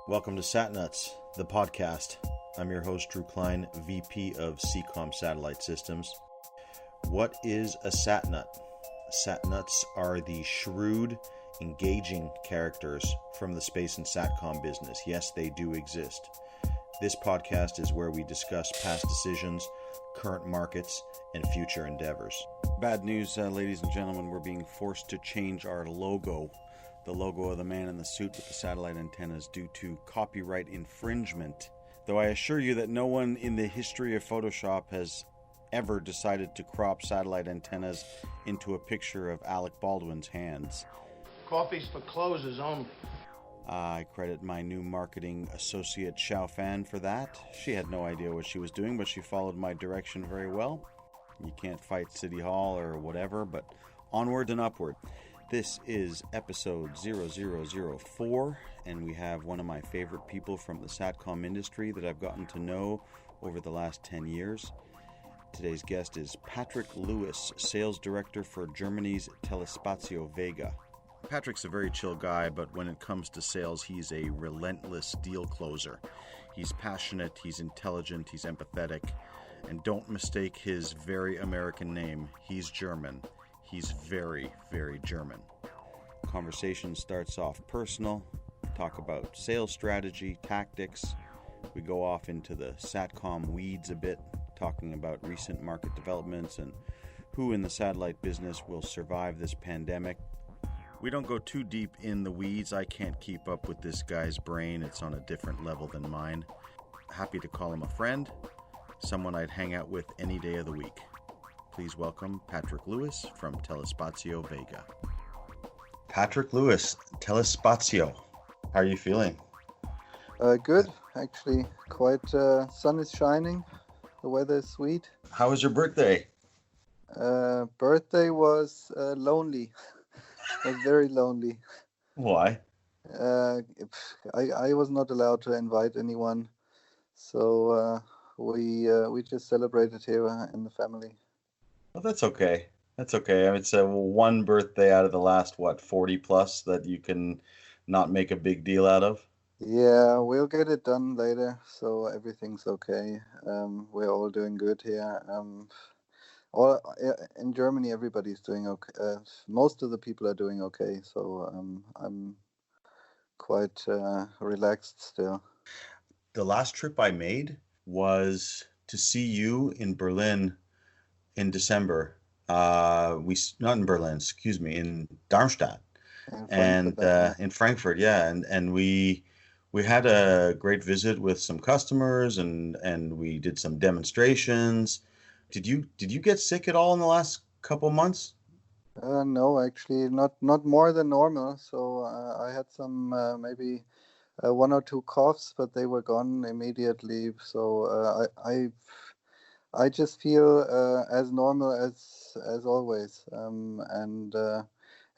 Welcome to SatNuts, the podcast. I'm your host, Drew Klein, VP of CCOM Satellite Systems. What is a SatNut? SatNuts are the shrewd, engaging characters from the space and SATCOM business. Yes, they do exist. This podcast is where we discuss past decisions, current markets, and future endeavors. Bad news, ladies and gentlemen. We're being forced to change our logo. The logo of the man in the suit with the satellite antennas due to copyright infringement. Though I assure you that no one in the history of Photoshop has ever decided to crop satellite antennas into a picture of Alec Baldwin's hands. Coffee's for closers only. I credit my new marketing associate Xiao Fan for that. She had no idea what she was doing, but she followed my direction very well. You can't fight City Hall or whatever, but onward and upward. This is episode 0004, and we have one of my favorite people from the SATCOM industry that I've gotten to know over the last 10 years. Today's guest is Patrick Lewis, Sales Director for Germany's Telespazio Vega. Patrick's a very chill guy, but when it comes to sales, he's a relentless deal closer. He's passionate, he's intelligent, he's empathetic, and don't mistake his very American name. He's German. He's very, very German. Conversation starts off personal, talk about sales strategy, tactics. We go off into the SATCOM weeds a bit, talking about recent market developments and who in the satellite business will survive this pandemic. We don't go too deep in the weeds. I can't keep up with this guy's brain. It's on a different level than mine. Happy to call him a friend, someone I'd hang out with any day of the week. Please welcome Patrick Lewis from Telespazio Vega. Patrick Lewis, Telespazio. How are you feeling? Good, actually. Quite sun is shining. The weather is sweet. How was your birthday? Birthday was lonely. It was very lonely. Why? I was not allowed to invite anyone, so we just celebrated here in the family. Well, that's okay. That's okay. I mean, it's one birthday out of the last, 40 plus that you can not make a big deal out of? Yeah, we'll get it done later, so everything's okay. We're all doing good here. In Germany, everybody's doing okay. Most of the people are doing okay, so I'm quite relaxed still. The last trip I made was to see you in Berlin in December. Not in Berlin, in Darmstadt. In Frankfurt, yeah. And we had a great visit with some customers and we did some demonstrations. Did you get sick at all in the last couple months? No, actually, not more than normal. So I had some maybe one or two coughs, but they were gone immediately. So I just feel as normal as always, and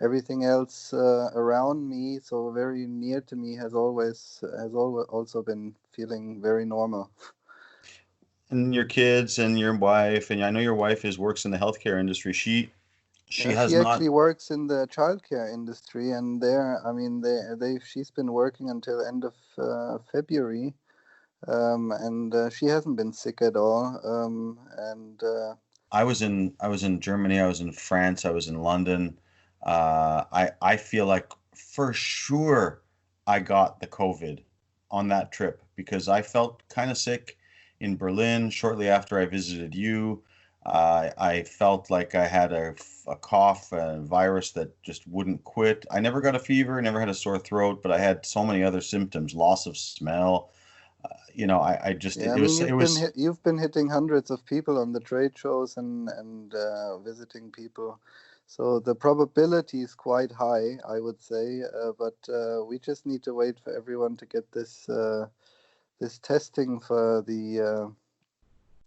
everything else around me, so very near to me, has always also been feeling very normal. And your kids and your wife, and I know your wife works in the healthcare industry. She actually works in the childcare industry, and she's been working until end of February. And she hasn't been sick at all. I was in Germany. I was in France. I was in London. I feel like for sure I got the COVID on that trip because I felt kind of sick in Berlin shortly after I visited you. I felt like I had a cough, a virus that just wouldn't quit. I never got a fever, never had a sore throat, but I had so many other symptoms: loss of smell. You've been hitting hundreds of people on the trade shows and visiting people, so the probability is quite high, I would say. But we just need to wait for everyone to get this testing for the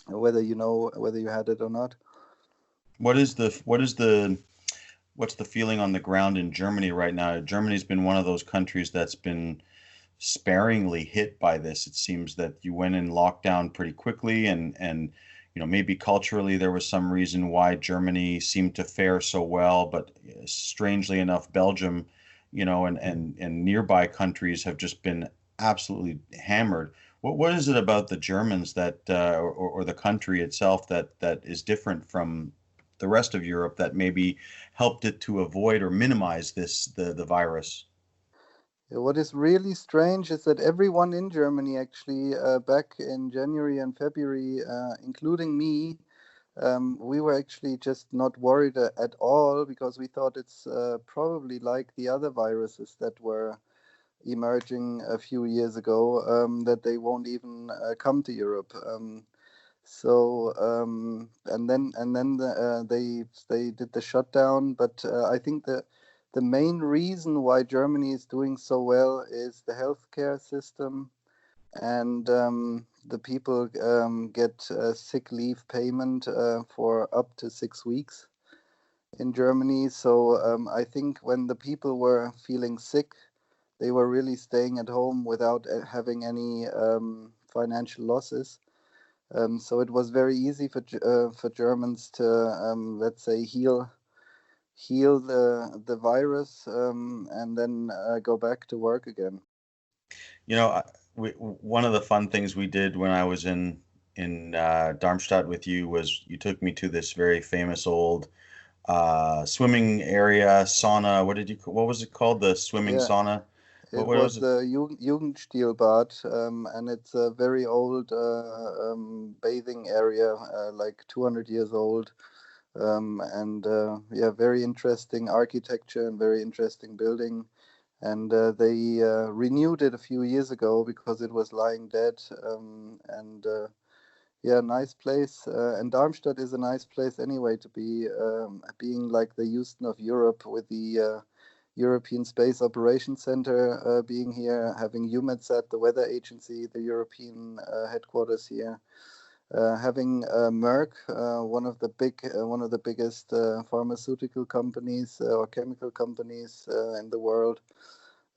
whether you had it or not. What's the feeling on the ground in Germany right now? Germany's been one of those countries that's been sparingly hit by this. It seems that you went in lockdown pretty quickly, and maybe culturally there was some reason why Germany seemed to fare so well, but strangely enough, Belgium, and nearby countries have just been absolutely hammered. What is it about the Germans that or the country itself that is different from the rest of Europe that maybe helped it to avoid or minimize the virus? What is really strange is that everyone in Germany, actually, back in January and February, including me, we were actually just not worried at all because we thought it's probably like the other viruses that were emerging a few years ago, that they won't even come to Europe. They did the shutdown, but I think the main reason why Germany is doing so well is the healthcare system, and the people get sick leave payment for up to 6 weeks in Germany. So I think when the people were feeling sick, they were really staying at home without having any financial losses. So it was very easy for Germans to, let's say, heal the virus, and then go back to work again. You know, one of the fun things we did when I was in Darmstadt with you was you took me to this very famous old swimming area sauna. What was it called? The swimming Yeah, sauna? it What was was it? the Jugendstilbad, and it's a very old bathing area, like 200 years old, and yeah, very interesting architecture and very interesting building. And they renewed it a few years ago because it was lying dead. And yeah, nice place. And Darmstadt is a nice place anyway to be, being like the Houston of Europe, with the European Space Operations Center being here, having EUMETSAT, the weather agency, the European headquarters here. Having Merck, one of the biggest pharmaceutical companies or chemical companies in the world,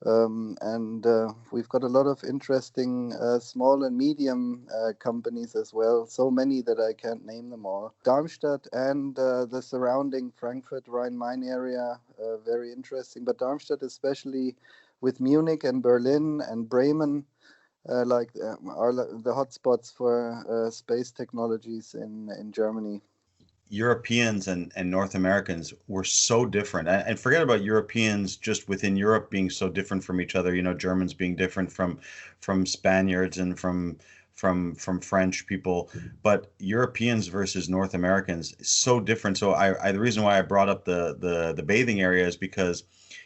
and we've got a lot of interesting small and medium companies as well. So many that I can't name them all. Darmstadt and the surrounding Frankfurt, Rhine-Main area, very interesting. But Darmstadt, especially with Munich and Berlin and Bremen, are the hotspots for space technologies in Germany. Europeans and North Americans were so different. And forget about Europeans just within Europe being so different from each other. You know, Germans being different from Spaniards and from French people, but Europeans versus North Americans is so different. So the reason why I brought up the bathing area is because,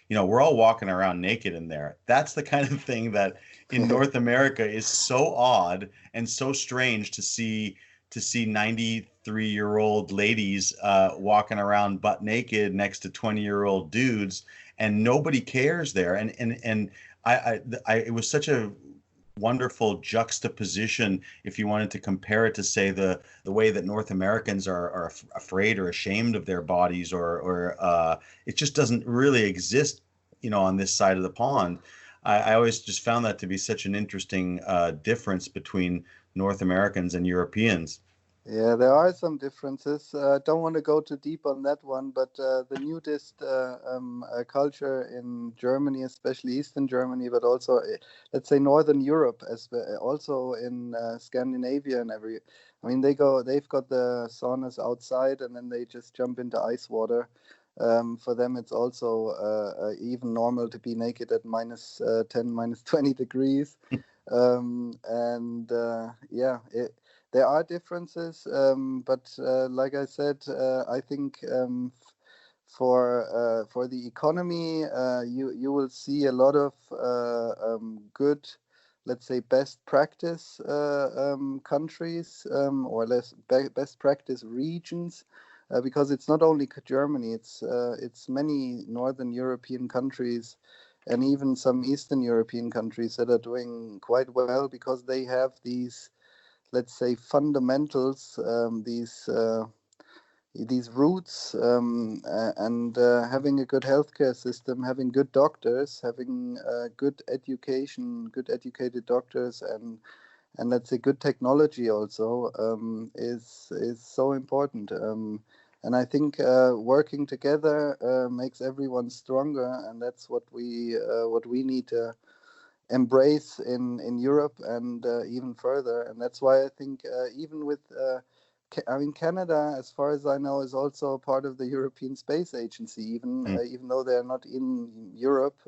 you know, we're all walking around naked in there. That's the kind of thing that in North America is so odd and so strange to see 93-year-old ladies walking around butt naked next to 20-year-old dudes, and nobody cares there. And it was such a wonderful juxtaposition if you wanted to compare it to, say, the way that North Americans are afraid or ashamed of their bodies, or it just doesn't really exist, you know, on this side of the pond. I always just found that to be such an interesting difference between North Americans and Europeans. Yeah, there are some differences. Don't want to go too deep on that one, but the nudist culture in Germany, especially Eastern Germany, but also, let's say, Northern Europe, also in Scandinavia and every. I mean, they've got the saunas outside, and then they just jump into ice water. For them, it's also even normal to be naked at minus 10, minus 20 degrees. And yeah, there are differences, but like I said, I think for the economy, you will see a lot of good, let's say, best practice countries, or best practice regions, because it's not only Germany, it's many Northern European countries and even some Eastern European countries that are doing quite well because they have these, let's say, fundamentals, these roots, and having a good healthcare system, having good doctors, having good education, good educated doctors, and let's say good technology also, is so important. And I think working together makes everyone stronger, and that's what we need to embrace in Europe and even further. And that's why I think even with I mean, Canada, as far as I know, is also a part of the European Space Agency, Mm. even though they are not in Europe,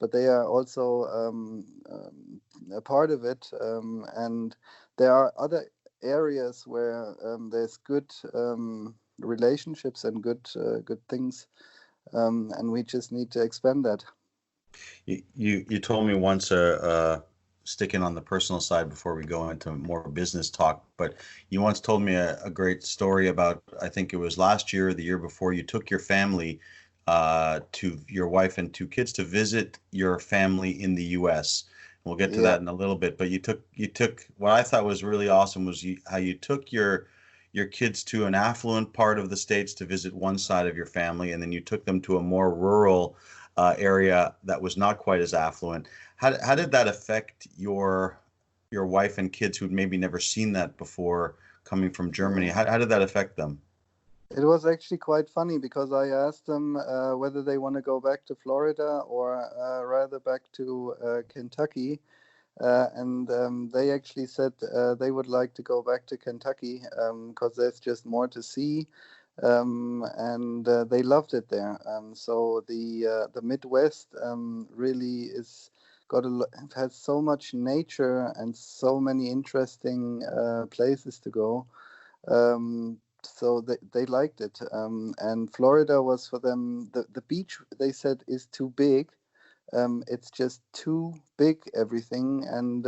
but they are also a part of it. And there are other areas where there's good relationships and good things, and we just need to expand that. You told me once, sticking on the personal side before we go into more business talk, but you once told me a great story about, I think it was last year or the year before, you took your family, to your wife and two kids to visit your family in the U.S. We'll get to Yeah, that in a little bit, but you took what I thought was really awesome was how you took your kids to an affluent part of the States to visit one side of your family, and then you took them to a more rural area that was not quite as affluent. How did that affect your wife and kids who'd maybe never seen that before, coming from Germany? yeah. How did that affect them? It was actually quite funny because I asked them whether they want to go back to Florida or rather back to Kentucky. And they actually said they would like to go back to Kentucky because there's just more to see. And they loved it there. So the Midwest really is has so much nature and so many interesting places to go. So they liked it. And Florida was for them, the beach, they said, is too big. It's just too big, everything. And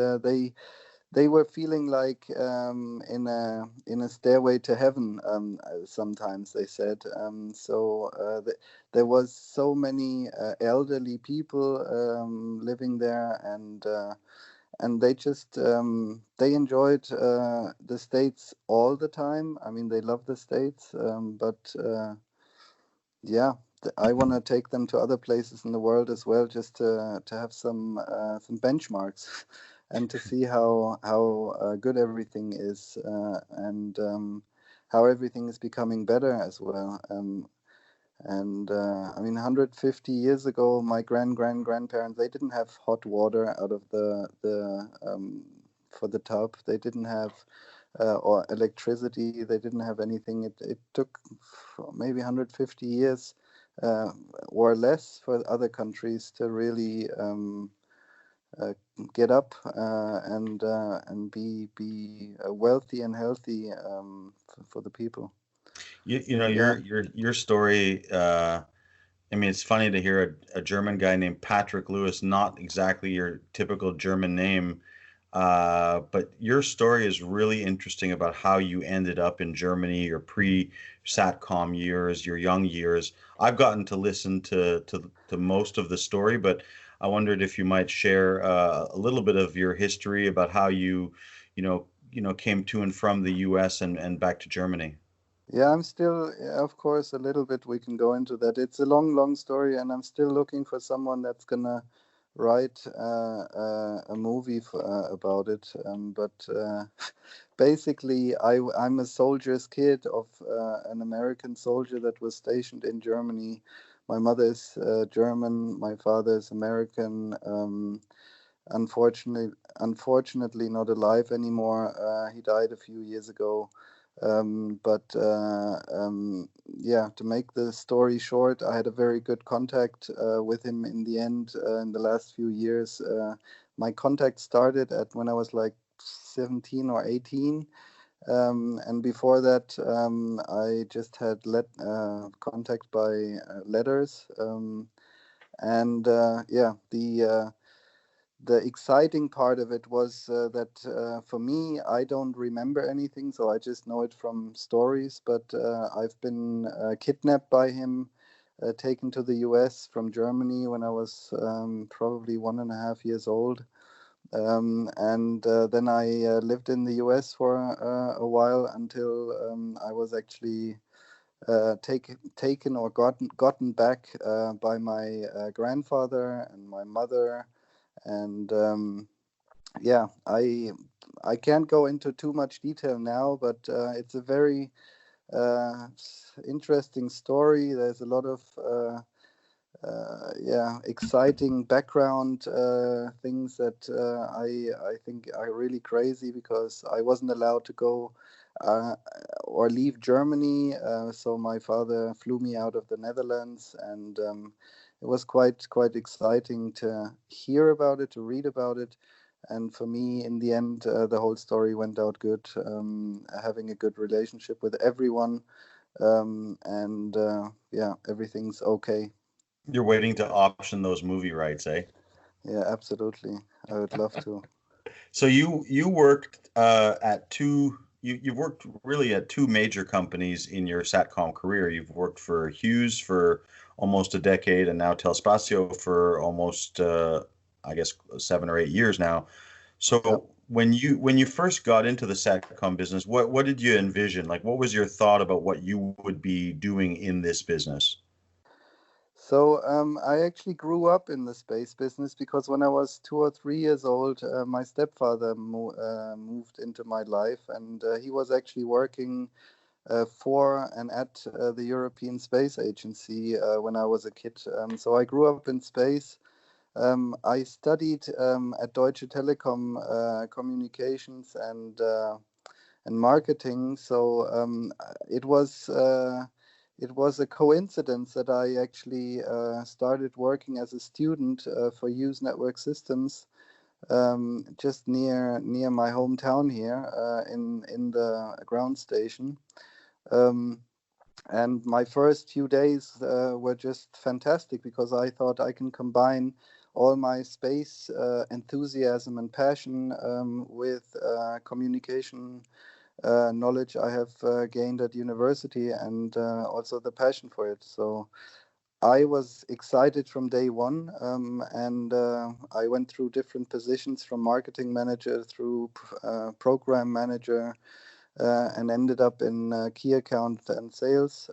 they were feeling like in a stairway to heaven. Sometimes they said. There was so many elderly people living there, and they just they enjoyed the States all the time. I mean, they love the States, but yeah, I want to take them to other places in the world as well, just to have some benchmarks, and to see how good everything is, and how everything is becoming better as well. And I mean, 150 years ago, my grandparents, they didn't have hot water out of the for the tub. They didn't have or electricity. They didn't have anything. It took maybe 150 years uh, or less for other countries to really uh, get up and be wealthy and healthy for the people. You know Yeah. your story. I mean, it's funny to hear a German guy named Patrick Lewis, not exactly your typical German name, but your story is really interesting about how you ended up in Germany, your pre-Satcom years, your young years. I've gotten to listen to most of the story, but I wondered if you might share a little bit of your history about how you came to and from the U.S. and back to Germany. Yeah, I'm still, yeah, of course, a little bit. We can go into that. It's a long story, and I'm still looking for someone that's gonna write a movie about it. But basically, I'm a soldier's kid of an American soldier that was stationed in Germany. My mother is German. My father is American. Unfortunately, not alive anymore. He died a few years ago. But yeah, to make the story short, I had a very good contact with him in the end in the last few years. My contact started at when I was like 17 or 18. And before that, I just had contact by letters. And yeah, the exciting part of it was that for me, I don't remember anything, so I just know it from stories. But I've been kidnapped by him, taken to the US from Germany when I was probably 1.5 years old. And then I lived in the US for a while until I was actually taken or gotten back by my grandfather and my mother. And yeah, I can't go into too much detail now, but it's a very interesting story. There's a lot of exciting background things that I think are really crazy, because I wasn't allowed to go uh, or leave Germany. So my father flew me out of the Netherlands, and it was quite exciting to hear about it, to read about it. And for me, in the end, the whole story went out good. Having a good relationship with everyone, and everything's okay. You're waiting to option those movie rights, eh? Yeah, absolutely. I would love to. So you worked at two. You've worked really at two major companies in your satcom career. You've worked for Hughes for almost a decade, and now Telespazio for almost, I guess, 7 or 8 years now. Yeah. So when you first got into the satcom business, what did you envision? Like, what was your thought about what you would be doing in this business? So I actually grew up in the space business, because when I was 2 or 3 years old, my stepfather moved into my life, and he was actually working for and at the European Space Agency when I was a kid. So I grew up in space. I studied at Deutsche Telekom communications and marketing. So it was it was a coincidence that I actually started working as a student for Use Network Systems, just near my hometown here, in the ground station. Um, and my first few days were just fantastic, because I thought I can combine all my space enthusiasm and passion with communication knowledge I have gained at university, and also the passion for it. So I was excited from day one, and I went through different positions, from marketing manager through program manager, and ended up in key account and sales.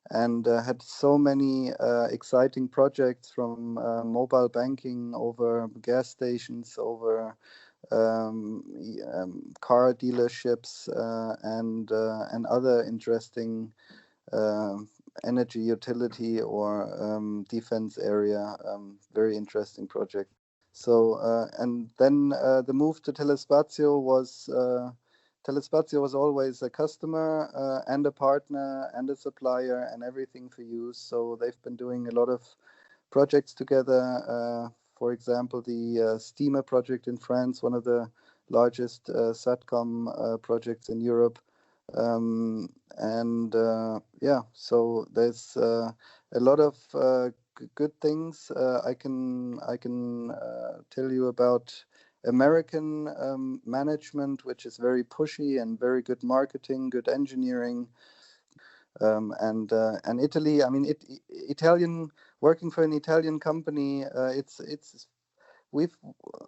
And had so many exciting projects, from mobile banking over gas stations, over car dealerships, and other interesting uh, energy utility or defense area. Very interesting project. So and then the move to Telespazio was. Telespazio was always a customer and a partner and a supplier and everything for you. So they've been doing a lot of projects together. For example, the Steamer project in France, one of the largest SATCOM projects in Europe. And so there's a lot of good things I can tell you about. American management, which is very pushy and very good marketing, good engineering, and Italy. I mean, Italian, working for an Italian company. It's we've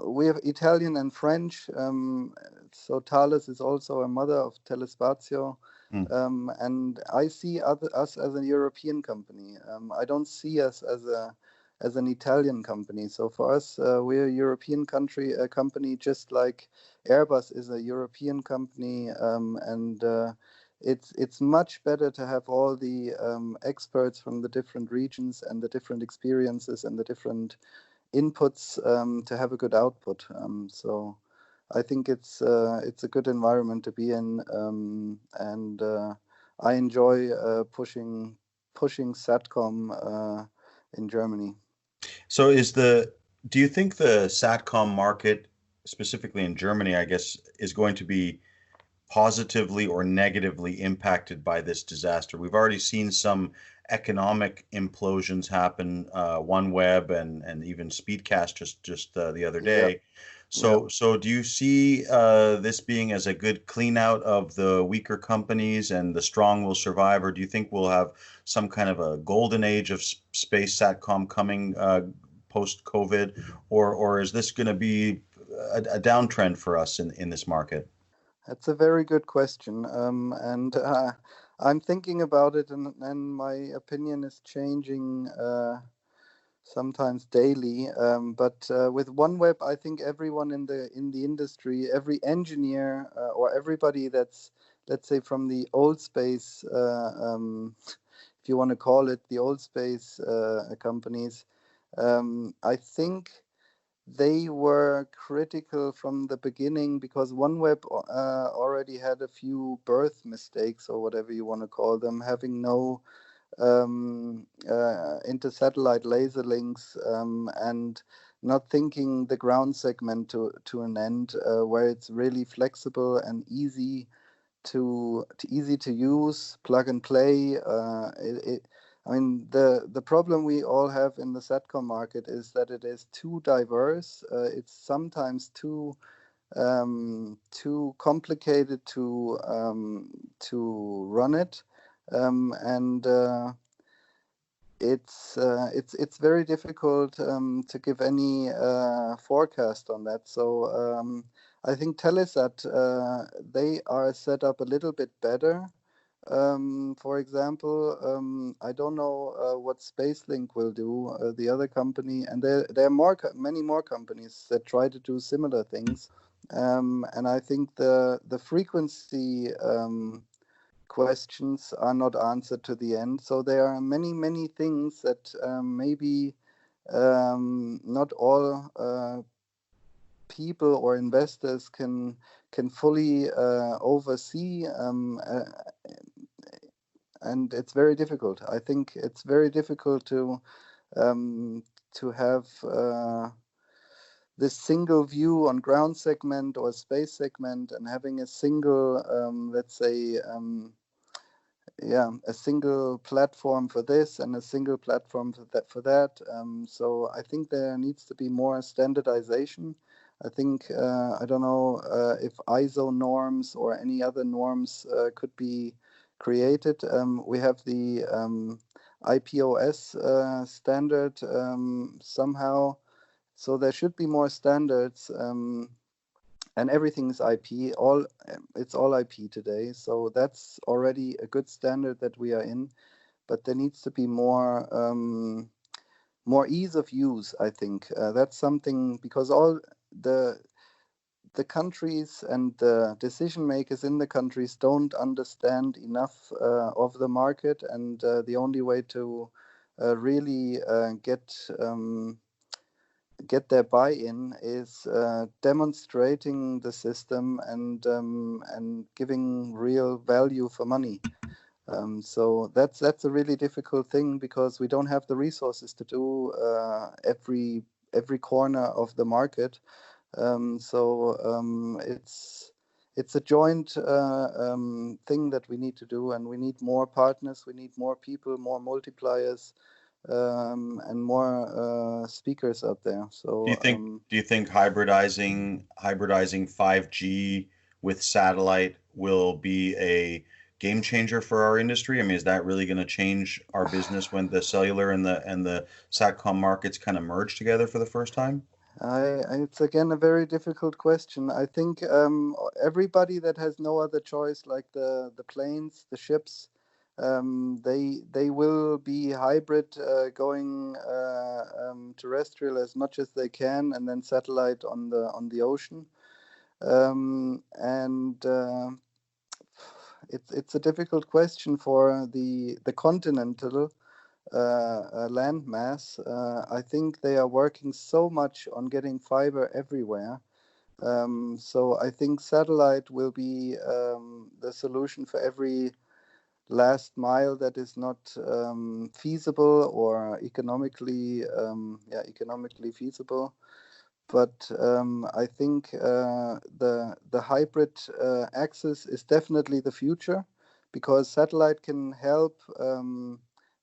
we have Italian and French. So Thales is also a mother of Telespazio. Hmm. And I see us as a European company. I don't see us as an Italian company. So for us, we're a European company, just like Airbus is a European company, and it's much better to have all the experts from the different regions and the different experiences and the different inputs to have a good output. So I think it's a good environment to be in, and I enjoy pushing Satcom in Germany. So do you think the satcom market, specifically in Germany, I guess, is going to be positively or negatively impacted by this disaster? We've already seen some economic implosions happen, OneWeb and even Speedcast just the other Yeah, day. yeah. So do you see this being as a good clean out of the weaker companies and the strong will survive, or do you think we'll have some kind of a golden age of space satcom coming post COVID, or is this going to be a downtrend for us in this market? That's a very good question, and I'm thinking about it, and my opinion is changing sometimes daily. But with OneWeb, I think everyone in the industry, every engineer or everybody that's, let's say, from the old space, if if you want to call it the old space companies, I think they were critical from the beginning because OneWeb already had a few birth mistakes or whatever you want to call them, having no inter-satellite laser links and not thinking the ground segment to an end where it's really flexible and easy to use, plug and play. I mean, the problem we all have in the satcom market is that it is too diverse. It's sometimes too complicated to run it, and it's very difficult to give any forecast on that. So I think Telesat they are set up a little bit better. For example, I don't know what SpaceLink will do, the other company, and there are many more companies that try to do similar things. And I think the frequency questions are not answered to the end. So there are many things that maybe not all people or investors can fully oversee, and it's very difficult. I think it's very difficult to have this single view on ground segment or space segment and having a single, let's say, a single platform for this and a single platform for that. So I think there needs to be more standardization. I think I don't know if ISO norms or any other norms could be created. We have the IPOS standard somehow, so there should be more standards. And everything is IP. It's all IP today, so that's already a good standard that we are in. But there needs to be more ease of use. I think that's something, because all the countries and the decision makers in the countries don't understand enough of the market, and the only way to really get their buy-in is demonstrating the system and giving real value for money. So that's a really difficult thing, because we don't have the resources to do every corner of the market. So it's a joint thing that we need to do, and we need more partners, we need more people, more multipliers, and more speakers out there. So Do you think hybridizing 5G with satellite will be a game changer for our industry? I mean, is that really going to change our business when the cellular and the satcom markets kind of merge together for the first time? It's again a very difficult question. I think everybody that has no other choice, like the planes, the ships, they will be hybrid, going terrestrial as much as they can, and then satellite on the ocean. And it's a difficult question for the continental land mass. I think they are working so much on getting fiber everywhere. So I think satellite will be the solution for every last mile that is not feasible or economically feasible. But I think the hybrid access is definitely the future, because satellite can help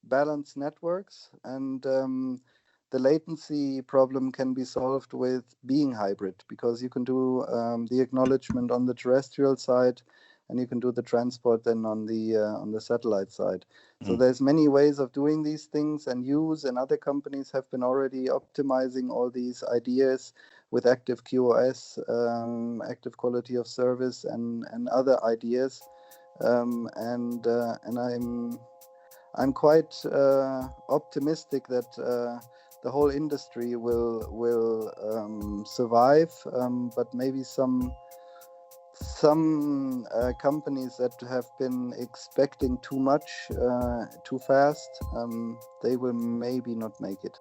balance networks, and the latency problem can be solved with being hybrid, because you can do the acknowledgement on the terrestrial side, and you can do the transport then on the satellite side. So there's many ways of doing these things, and Hughes and other companies have been already optimizing all these ideas with active QoS, active quality of service, and other ideas. And I'm quite optimistic that the whole industry will survive, but maybe some some companies that have been expecting too much too fast, they will maybe not make it.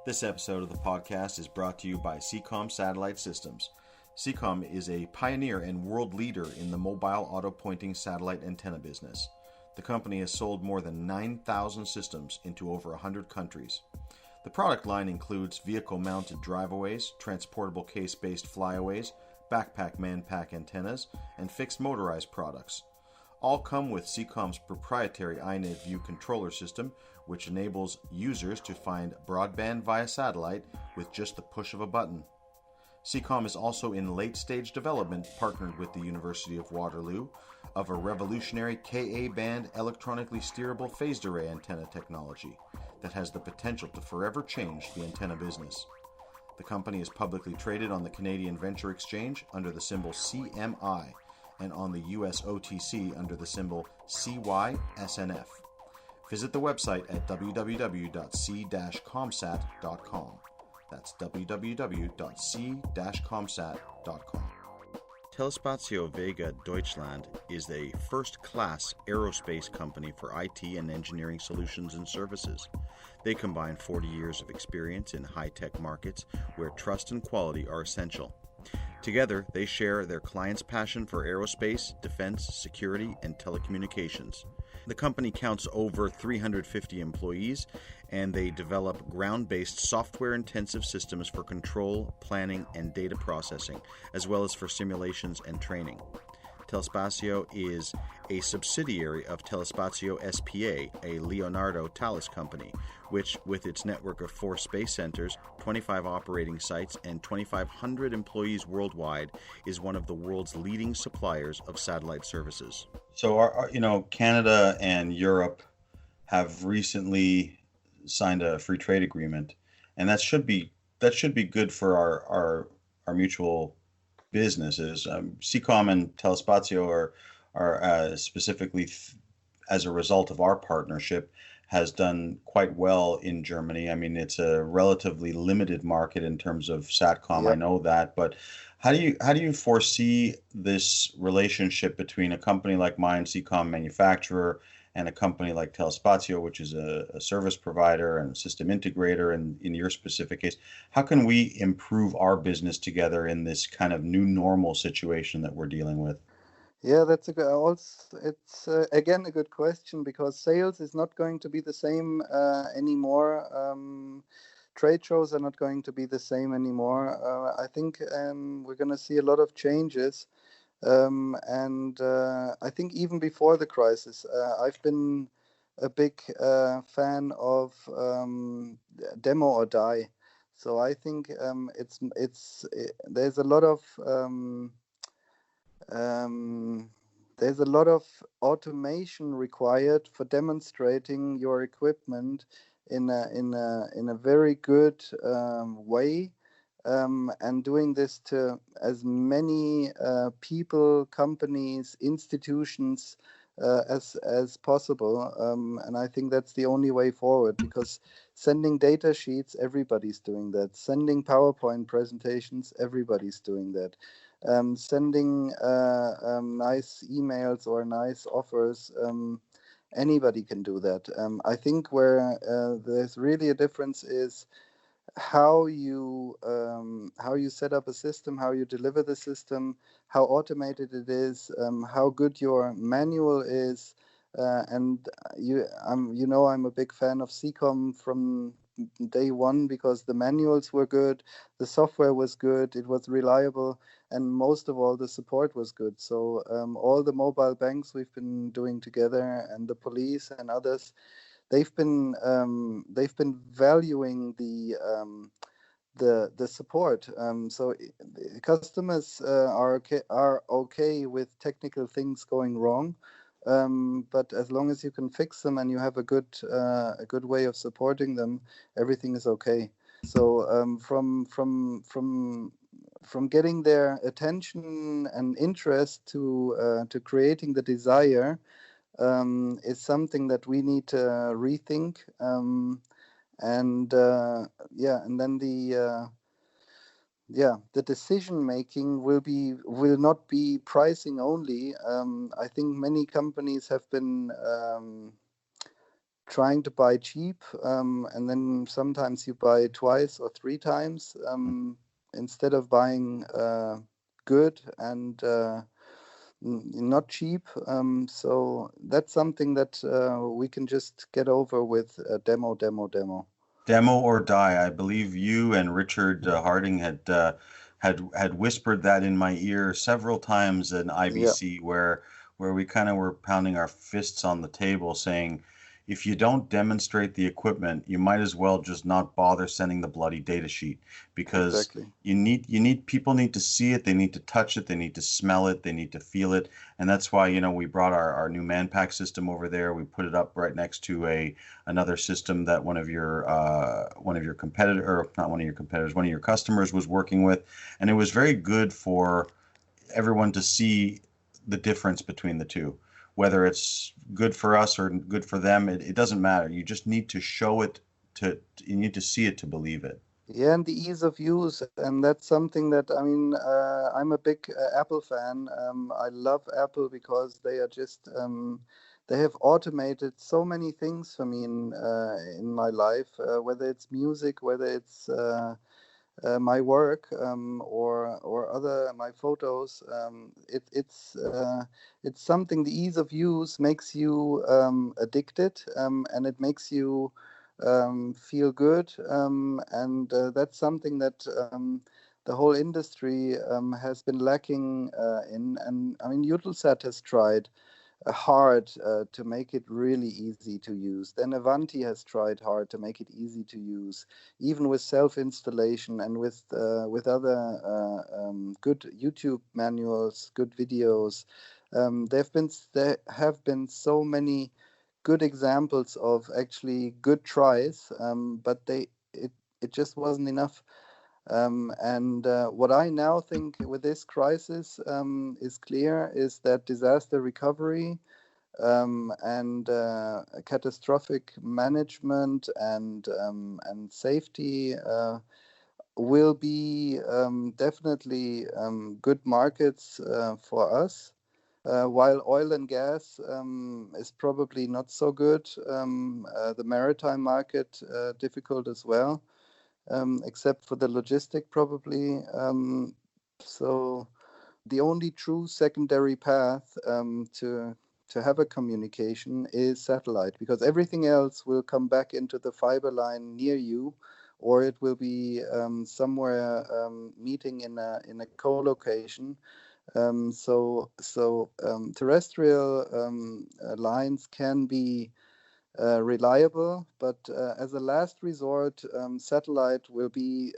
This episode of the podcast is brought to you by Seacom Satellite Systems. Seacom is a pioneer and world leader in the mobile auto-pointing satellite antenna business. The company has sold more than 9,000 systems into over 100 countries. The product line includes vehicle-mounted driveaways, transportable case-based flyaways, backpack man-pack antennas, and fixed motorized products. All come with Seacom's proprietary iNet View controller system, which enables users to find broadband via satellite with just the push of a button. Seacom is also in late-stage development, partnered with the University of Waterloo, of a revolutionary Ka-band electronically steerable phased array antenna technology that has the potential to forever change the antenna business. The company is publicly traded on the Canadian Venture Exchange under the symbol CMI and on the US OTC under the symbol CYSNF. Visit the website at www.c-comsat.com. That's www.c-comsat.com. Telespazio Vega Deutschland is a first-class aerospace company for IT and engineering solutions and services. They combine 40 years of experience in high-tech markets where trust and quality are essential. Together, they share their clients' passion for aerospace, defense, security, and telecommunications. The company counts over 350 employees, and they develop ground-based software-intensive systems for control, planning, and data processing, as well as for simulations and training. Telespazio is a subsidiary of Telespazio S.p.A., a Leonardo Thales company, which, with its network of 4 space centers, 25 operating sites, and 2,500 employees worldwide, is one of the world's leading suppliers of satellite services. So, Canada and Europe have recently signed a free trade agreement, and that should be good for our mutual businesses. Seacom and Telespazio are specifically as a result of our partnership has done quite well in Germany. I mean, it's a relatively limited market in terms of SatCom. Yep. I know that, but how do you foresee this relationship between a company like mine, Seacom manufacturer, and a company like Telespazio, which is a service provider and system integrator, and in your specific case, how can we improve our business together in this kind of new normal situation that we're dealing with? Yeah, that's it's again a good question, because sales is not going to be the same anymore. Trade shows are not going to be the same anymore. I think we're going to see a lot of changes. And I think even before the crisis, I've been a big fan of demo or die. So I think there's a lot of automation required for demonstrating your equipment in a very good way. And doing this to as many people, companies, institutions as possible. And I think that's the only way forward, because sending data sheets, everybody's doing that. Sending PowerPoint presentations, everybody's doing that. Sending nice emails or nice offers, anybody can do that. I think where there's really a difference is how you set up a system, how you deliver the system, how automated it is, how good your manual is, and I'm a big fan of Seacom from day one, because the manuals were good, the software was good, it was reliable, and most of all, the support was good. So all the mobile banks we've been doing together, and the police and others, they've been valuing the support. So customers are okay with technical things going wrong, but as long as you can fix them and you have a good way of supporting them, everything is okay. So from getting their attention and interest to creating the desire, is something that we need to rethink. And then yeah, the decision making will not be pricing only. I think many companies have been trying to buy cheap, and then sometimes you buy twice or three times instead of buying good and not cheap. So that's something that we can just get over with demo, demo, demo. Demo or die. I believe you and Richard Harding had whispered that in my ear several times in Yeah, IBC, where we kind of were pounding our fists on the table, saying, if you don't demonstrate the equipment, you might as well just not bother sending the bloody data sheet, because exactly. people need to see it, they need to touch it, they need to smell it, they need to feel it, and that's why we brought our new Manpack system over there. We put it up right next to a another system that one of your competitor, or not one of your competitors, one of your customers was working with, and it was very good for everyone to see the difference between the two. Whether it's good for us or good for them, it doesn't matter. You just need to show it you need to see it to believe it. Yeah, and the ease of use, and that's something that I mean. I'm a big Apple fan. I love Apple because they are just they have automated so many things for me in my life. Whether it's music, whether it's my work or other my photos. It's something. The ease of use makes you addicted, and it makes you feel good, and that's something that the whole industry has been lacking in. And I mean, Eutelsat has tried hard to make it really easy to use. Then Avanti has tried hard to make it easy to use, even with self-installation and with other good YouTube manuals, good videos. There have been so many good examples of actually good tries, but it just wasn't enough. And what I now think with this crisis is clear is that disaster recovery and catastrophic management and safety will be definitely good markets for us. While oil and gas is probably not so good, the maritime market difficult as well, except for the logistic probably. So the only true secondary path to have a communication is satellite, because everything else will come back into the fiber line near you, or it will be somewhere meeting in a co-location. Terrestrial lines can be reliable, but as a last resort, satellite will be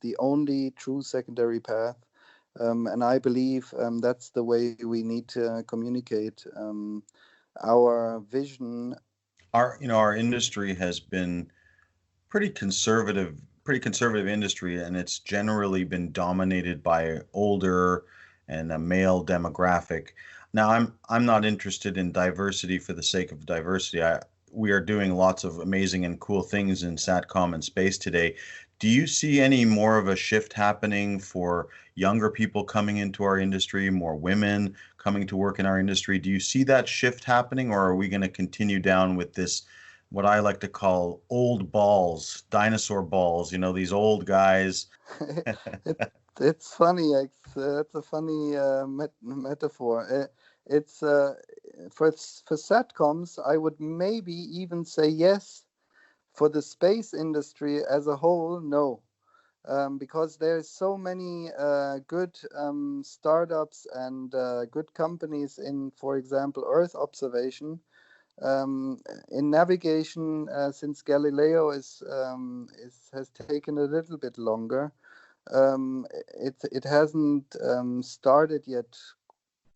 the only true secondary path. And I believe that's the way we need to communicate our vision. Our industry has been pretty conservative industry, and it's generally been dominated by older and a male demographic. Now, I'm not interested in diversity for the sake of diversity. We are doing lots of amazing and cool things in satcom and space today. Do you see any more of a shift happening for younger people coming into our industry, more women coming to work in our industry? Do you see that shift happening, or are we going to continue down with this, what I like to call old balls, dinosaur balls, these old guys? it, it's funny. It's a funny metaphor. It's for satcoms. I would maybe even say yes. For the space industry as a whole, no. Because there's so many good startups and good companies in, for example, Earth observation. In navigation, since Galileo has taken a little bit longer, it hasn't started yet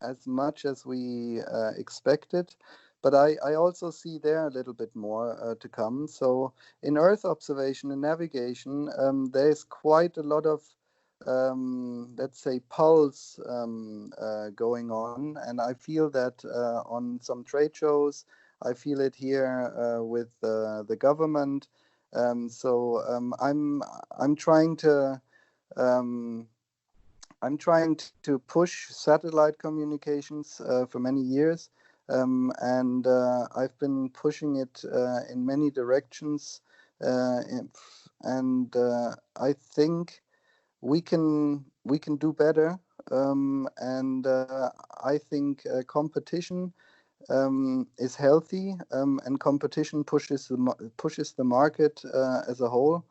as much as we expected. But I also see there a little bit more to come. So in Earth observation and navigation, there's quite a lot of, let's say, pulse going on. And I feel that on some trade shows. I feel it here with the government. I'm trying to Um, I'm trying to push satellite communications for many years, and I've been pushing it in many directions, and I think we can do better. And I think competition is healthy, and competition pushes the market as a whole.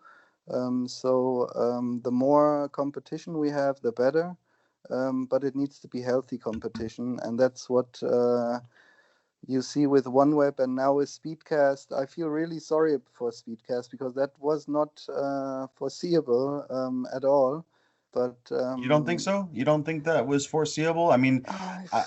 The more competition we have, the better. But it needs to be healthy competition, and that's what you see with OneWeb and now with Speedcast. I feel really sorry for Speedcast because that was not foreseeable at all. But You don't think so? You don't think that was foreseeable? I mean, I,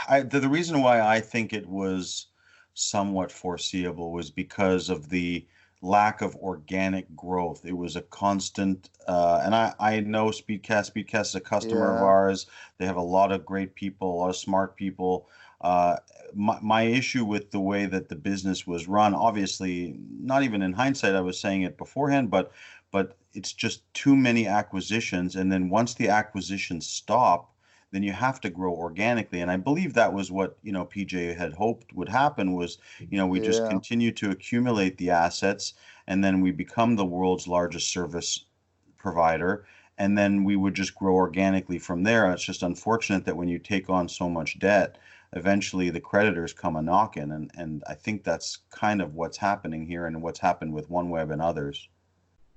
I, the reason why I think it was somewhat foreseeable was because of the lack of organic growth. It was a constant, and I know Speedcast. Speedcast is a customer of yeah, ours. They have a lot of great people, a lot of smart people. Uh, my issue with the way that the business was run, obviously, not even in hindsight, I was saying it beforehand, but it's just too many acquisitions. And then once the acquisitions stop, then you have to grow organically. And I believe that was what, PJ had hoped would happen was, we just yeah, continue to accumulate the assets and then we become the world's largest service provider. And then we would just grow organically from there. It's just unfortunate that when you take on so much debt, eventually the creditors come a knocking. And I think that's kind of what's happening here and what's happened with OneWeb and others.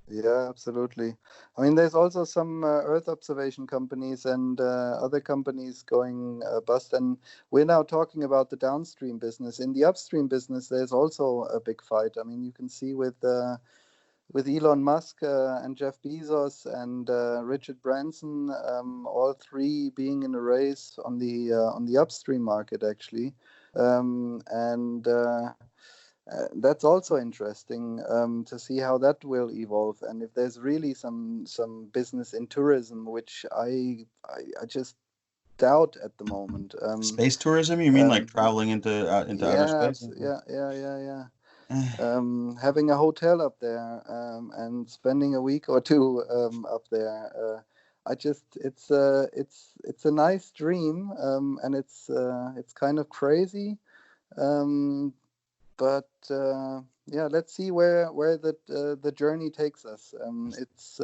yeah, absolutely. I mean, there's also some Earth observation companies and other companies going bust, and we're now talking about the downstream business. In the upstream business, there's also a big fight. I mean, you can see with Elon Musk and Jeff Bezos and Richard Branson, all three being in a race on the upstream market actually, and that's also interesting to see how that will evolve, and if there's really some business in tourism, which I just doubt at the moment. Space tourism? You mean like Um, traveling into outer yeah, space? yeah. Having a hotel up there and spending a week or two up there. I just it's a nice dream, and it's kind of crazy, um, but yeah, let's see where the journey takes us. It's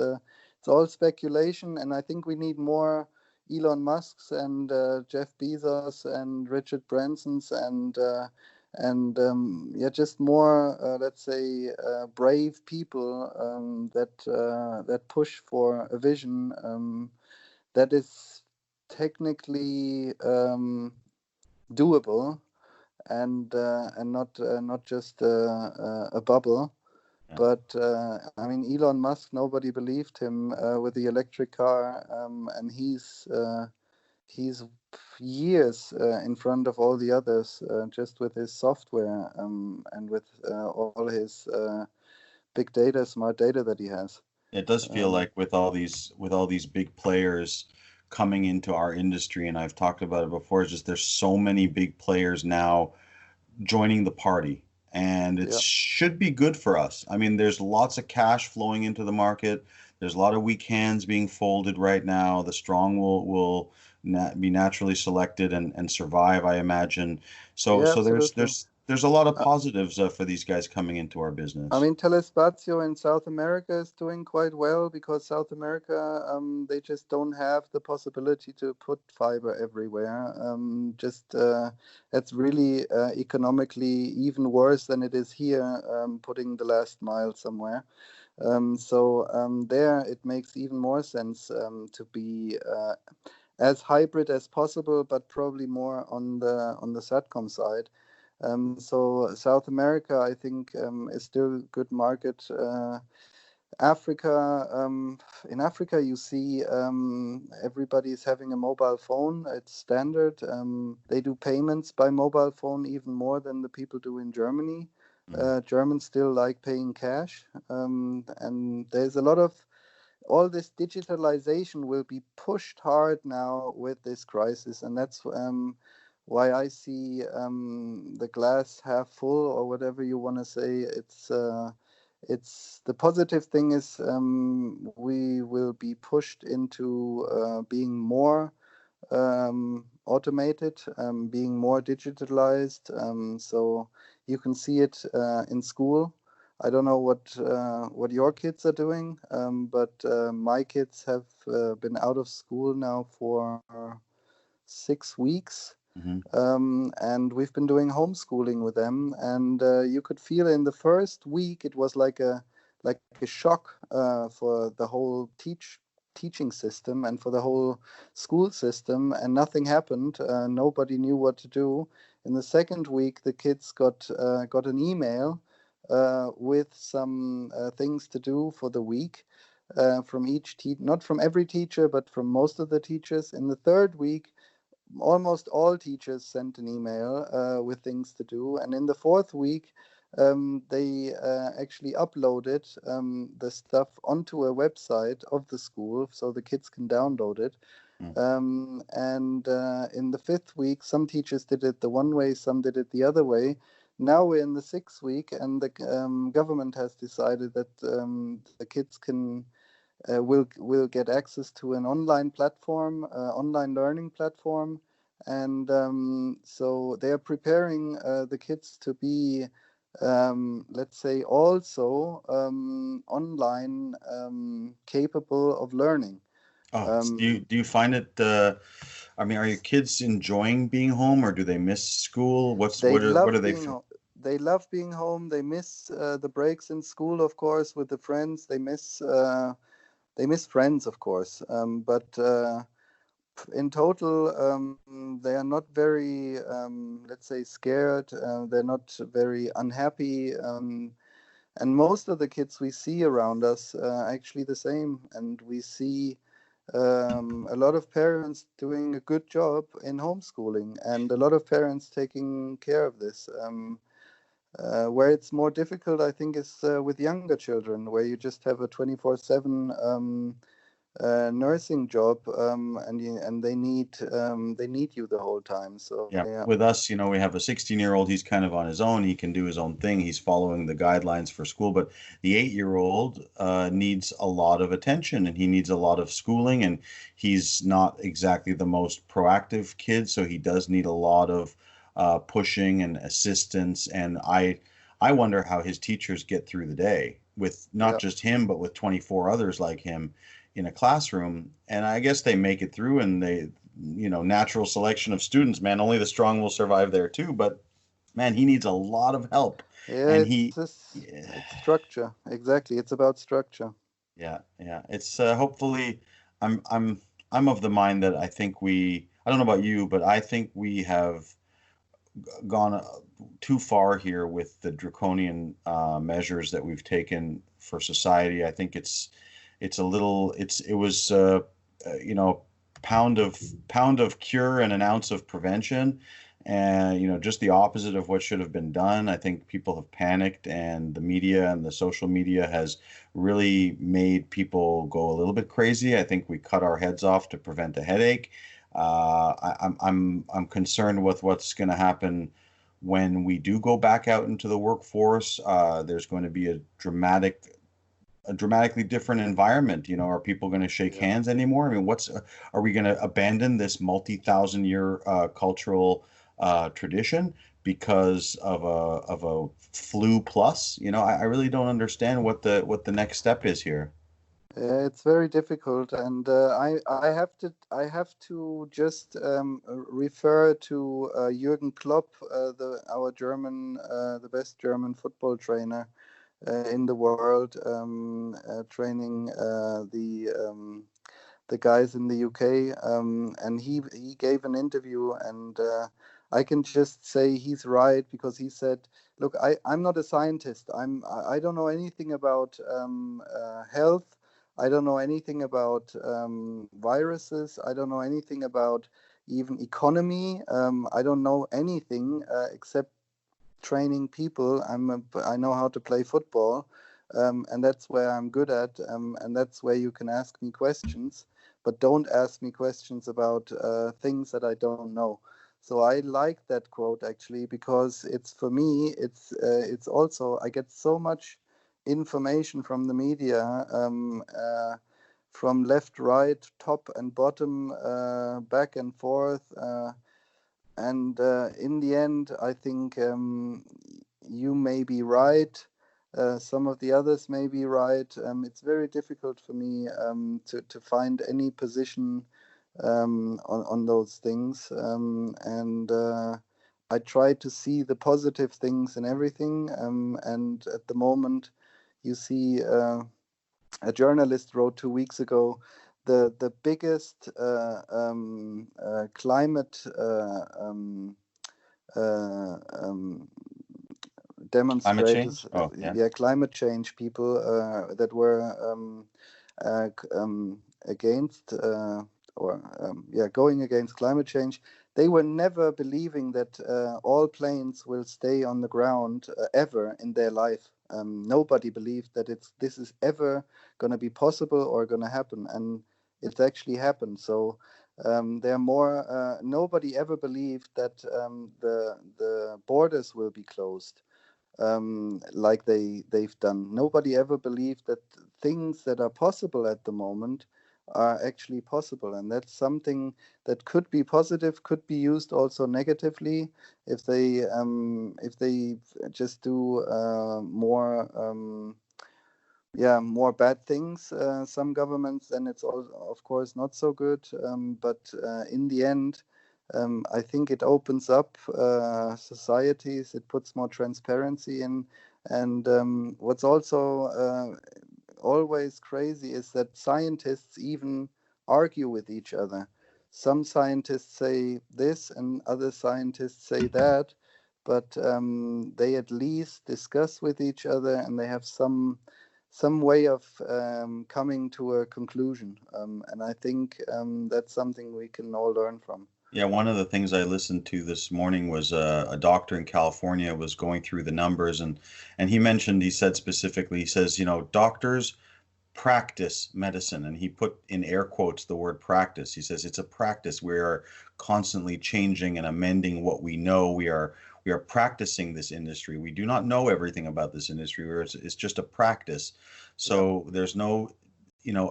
all speculation, and I think we need more Elon Musk's and Jeff Bezos and Richard Branson's and yeah, just more let's say brave people that push for a vision that is technically doable and not just a bubble. Yeah. But I mean, Elon Musk, nobody believed him with the electric car, and he's years in front of all the others just with his software and with all his big data, smart data that he has. It does feel Um, like with all these big players coming into our industry, and I've talked about it before, it's just there's so many big players now joining the party, and it yeah, should be good for us. I mean, there's lots of cash flowing into the market. There's a lot of weak hands being folded right now. The strong will be naturally selected and survive, I imagine. So yeah, so there's absolutely. there's there's a lot of Uh, positives for these guys coming into our I business. mean, Telespazio in South America is doing quite well because South America, they just don't have the possibility to put fiber everywhere. Just It's really economically even worse than it is here, putting the last mile somewhere. There it makes even more sense to be as hybrid as possible, but probably more on the Satcom side. South America, I think, is still a good market. Africa, in Africa, you see everybody is having a mobile phone. It's standard. They do payments by mobile phone even more than the people do in Germany. Mm. Germans still like paying cash, and there's a lot of all this digitalization will be pushed hard now with this crisis, and that's why I see the glass half full or whatever you want to say. it's the positive thing is we will be pushed into being more automated, being more digitalized. So you can see it in school. I don't know what your kids are doing, but my kids have been out of school now for 6 weeks, Hmm. and we've been doing homeschooling with them. And you could feel in the first week it was like a shock for the whole teaching system and for the whole school system, and nothing happened. Nobody knew what to do. In the second week, the kids got an email with some things to do for the week. From not from every teacher, but from most of the teachers. In the third week, almost all teachers sent an email with things to do. And in the fourth week, they actually uploaded the stuff onto a website of the school so the kids can download it. And in the fifth week, some teachers did it the one way, some did it the other way. Now we're in the sixth week, and the government has decided that the kids will get access to an online platform, online learning platform, and so they are preparing the kids to be, let's say, also online capable of learning. Oh, Um, do you find it? I mean, are your kids enjoying being home, or do they miss school? they What love are they? being home. They love being home. They miss the breaks in school, of course, with the friends. They miss friends, of course. But in total, they are not very, let's say, scared. They're not very unhappy. And most of the kids we see around us are actually the same. And we see a lot of parents doing a good job in homeschooling, and a lot of parents taking care of this. Where it's more difficult, I think, is with younger children, where you just have a 24/7 nursing job, and they need you the whole time. So Yeah, yeah, with us, we have a 16-year-old. He's kind of on his own. He can do his own thing. He's following the guidelines for school. But the 8-year-old needs a lot of attention and he needs a lot of schooling. And he's not exactly the most proactive kid, so he does need a lot of pushing and assistance. And I wonder how his teachers get through the day with not yeah, just him, but with 24 others like him in a classroom. And I guess they make it through, and natural selection of students, man. Only the strong will survive there too. But man, he needs a lot of help. yeah. And It's this, yeah, it's structure. Exactly, it's about structure. yeah, yeah. It's hopefully, I'm I'm of the mind that I think I don't know about you, but I think we have gone too far here with the draconian measures that we've taken for society. I think it's a little it was you know pound of cure and an ounce of prevention, and just the opposite of what should have been done. I think people have panicked, and the media and the social media has really made people go a little bit crazy. I think we cut our heads off to prevent a headache. I'm concerned with what's going to happen when we do go back out into the workforce. There's going to be a dramatically different environment. Are people going to shake Yeah. hands anymore? I mean, are we going to abandon this multi-thousand year cultural tradition because of a flu plus? I really don't understand what the next step is here. It's very difficult, and I have to just refer to Jürgen Klopp, the best German football trainer in the world, training the guys in the UK, and he gave an interview, and I can just say he's right, because he said, "Look, I'm not a scientist. I don't know anything about health. I don't know anything about viruses. I don't know anything about even economy. I don't know anything except training people. I know how to play football, and that's where I'm good at, and that's where you can ask me questions, but don't ask me questions about things that I don't know." So I like that quote, actually, because it's, for me, it's also, I get so much information from the media, from left, right, top and bottom, back and forth. And in the end, I think you may be right. Some of the others may be right. It's very difficult for me to find any position on those things. And I try to see the positive things in everything. And at the moment, you see, a journalist wrote 2 weeks ago, the biggest climate uh, um, Climate change? demonstrators, Oh, yeah. climate change people that were against going against climate change. They were never believing that all planes will stay on the ground ever in their life. Nobody believed that this is ever going to be possible or going to happen, and it's actually happened. So there are more. Nobody ever believed that the borders will be closed like they've done. Nobody ever believed that things that are possible at the moment are actually possible, and that's something that could be positive, could be used also negatively if they just do more bad things. Some governments, then it's all, of course, not so good. But in the end, I think it opens up societies. It puts more transparency in. And what's also always crazy is that scientists even argue with each other. Some scientists say this, and other scientists say that, but they at least discuss with each other, and they have some way of coming to a conclusion. And I think that's something we can all learn from. Yeah, one of the things I listened to this morning was a doctor in California was going through the numbers, and he said specifically, he says, doctors practice medicine, and he put in air quotes the word practice. He says it's a practice. We are constantly changing and amending what we know. We are practicing this industry. We do not know everything about this industry. It's just a practice. So there's no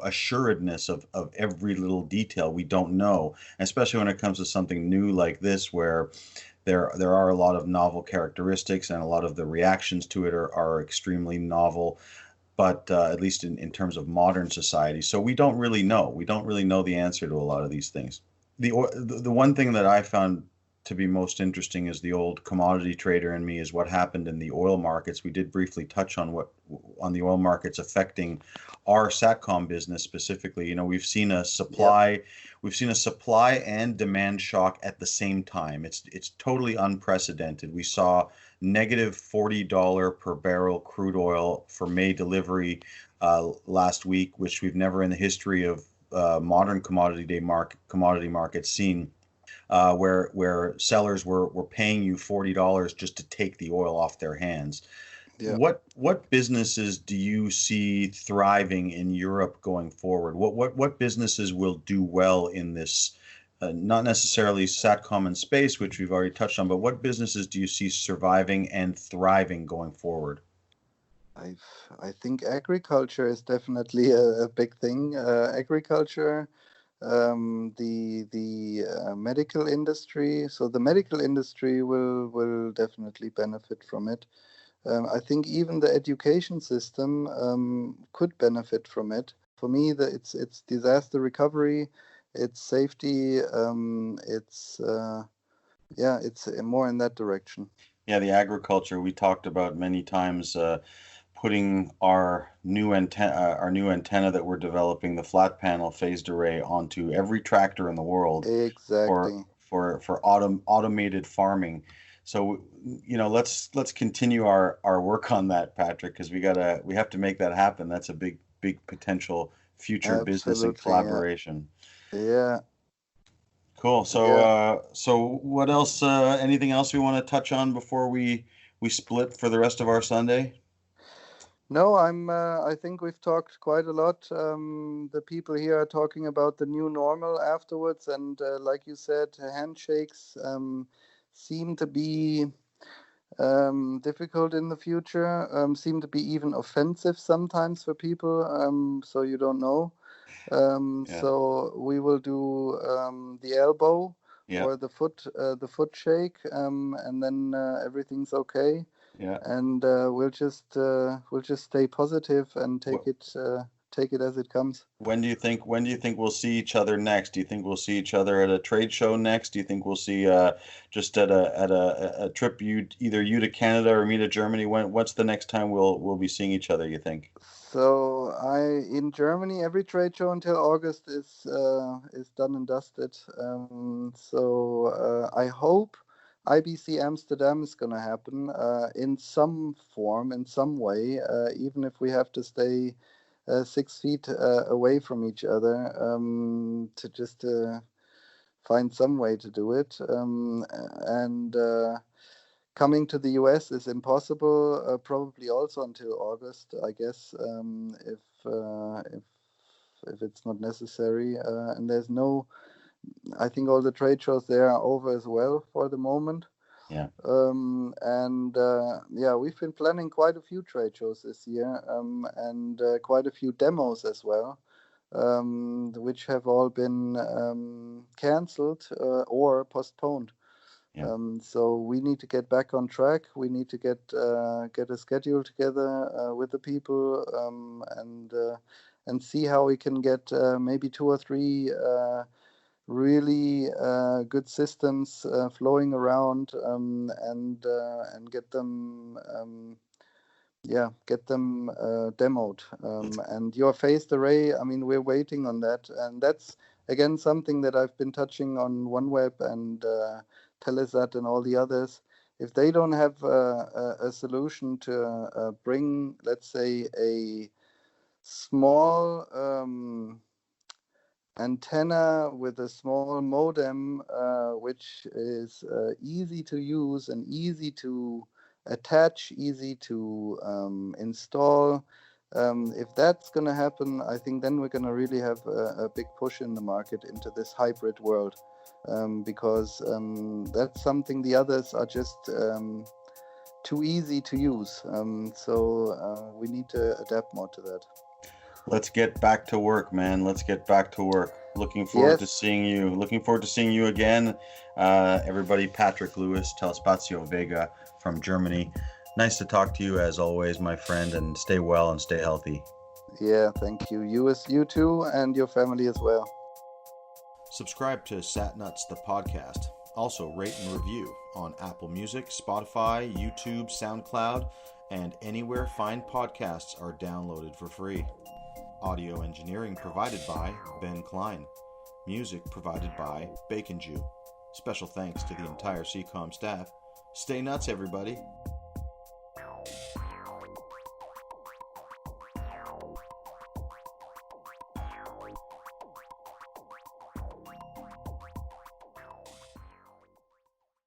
assuredness of every little detail. We don't know, especially when it comes to something new like this, where there are a lot of novel characteristics, and a lot of the reactions to it are extremely novel, but at least in terms of modern society. So we don't really know. We don't really know the answer to a lot of these things. The one thing that I found to be most interesting is the old commodity trader in me is what happened in the oil markets. We did briefly touch on the oil markets affecting our Satcom business specifically. We've seen a supply and demand shock at the same time. It's totally unprecedented. We saw negative $40 per barrel crude oil for May delivery last week, which we've never in the history of modern commodity markets seen, where sellers were paying you $40 just to take the oil off their hands. Yeah. What businesses do you see thriving in Europe going forward? What businesses will do well in this? Not necessarily Satcom and space, which we've already touched on, but what businesses do you see surviving and thriving going forward? I think agriculture is definitely a big thing. Agriculture, the medical industry. So the medical industry will definitely benefit from it. I think even the education system could benefit from it. For me, it's disaster recovery, it's safety, it's more in that direction. Yeah, the agriculture we talked about many times. Putting our new antenna that we're developing, the flat panel phased array, onto every tractor in the world for Exactly. automated farming. So let's continue our work on that, Patrick, because we have to make that happen. That's a big potential future business and Absolutely. Yeah. collaboration. Yeah. Cool. So Yeah. what else? Anything else we want to touch on before we split for the rest of our Sunday? No, I think we've talked quite a lot. The people here are talking about the new normal afterwards, and like you said, handshakes seem to be difficult in the future. Seem to be even offensive sometimes for people. So you don't know. Yeah. So we will do the elbow Yeah. or the foot shake, and then everything's okay. Yeah. And we'll just stay positive and take it as it comes. When do you think we'll see each other next? Do you think we'll see each other at a trade show next? Do you think we'll see just at a trip, you to Canada or me to Germany? What's the next time we'll be seeing each other, you think? So in Germany, every trade show until August is done and dusted. So I hope IBC Amsterdam is going to happen in some form, in some way, even if we have to stay 6 feet away from each other, to just find some way to do it. And Coming to the US is impossible, probably also until August, I guess, if it's not necessary. And there's no, I think all the trade shows there are over as well for the moment. Yeah. Yeah, we've been planning quite a few trade shows this year, and quite a few demos as well, which have all been cancelled or postponed. Yeah. So we need to get back on track. We need to get a schedule together with the people, and see how we can get maybe 2 or 3 really good systems flowing around, and get them demoed. And your phased array, I mean, we're waiting on that, and that's again something that I've been touching on OneWeb and Telesat and all the others. If they don't have a solution to bring, let's say, a small antenna with a small modem, which is easy to use and easy to attach, easy to install. If that's going to happen, I think then we're going to really have a big push in the market into this hybrid world, because that's something the others are just too easy to use. So we need to adapt more to that. Let's get back to work, man. Let's get back to work. Looking forward to seeing you. Looking forward to seeing you again. Everybody, Patrick Lewis, Telespazio Vega from Germany. Nice to talk to you as always, my friend, and stay well and stay healthy. Yeah, thank you. You too, and your family as well. Subscribe to SatNuts, the podcast. Also, rate and review on Apple Music, Spotify, YouTube, SoundCloud, and anywhere fine podcasts are downloaded for free. Audio engineering provided by Ben Klein. Music provided by Bacon Jew. Special thanks to the entire CCOM staff. Stay nuts, everybody.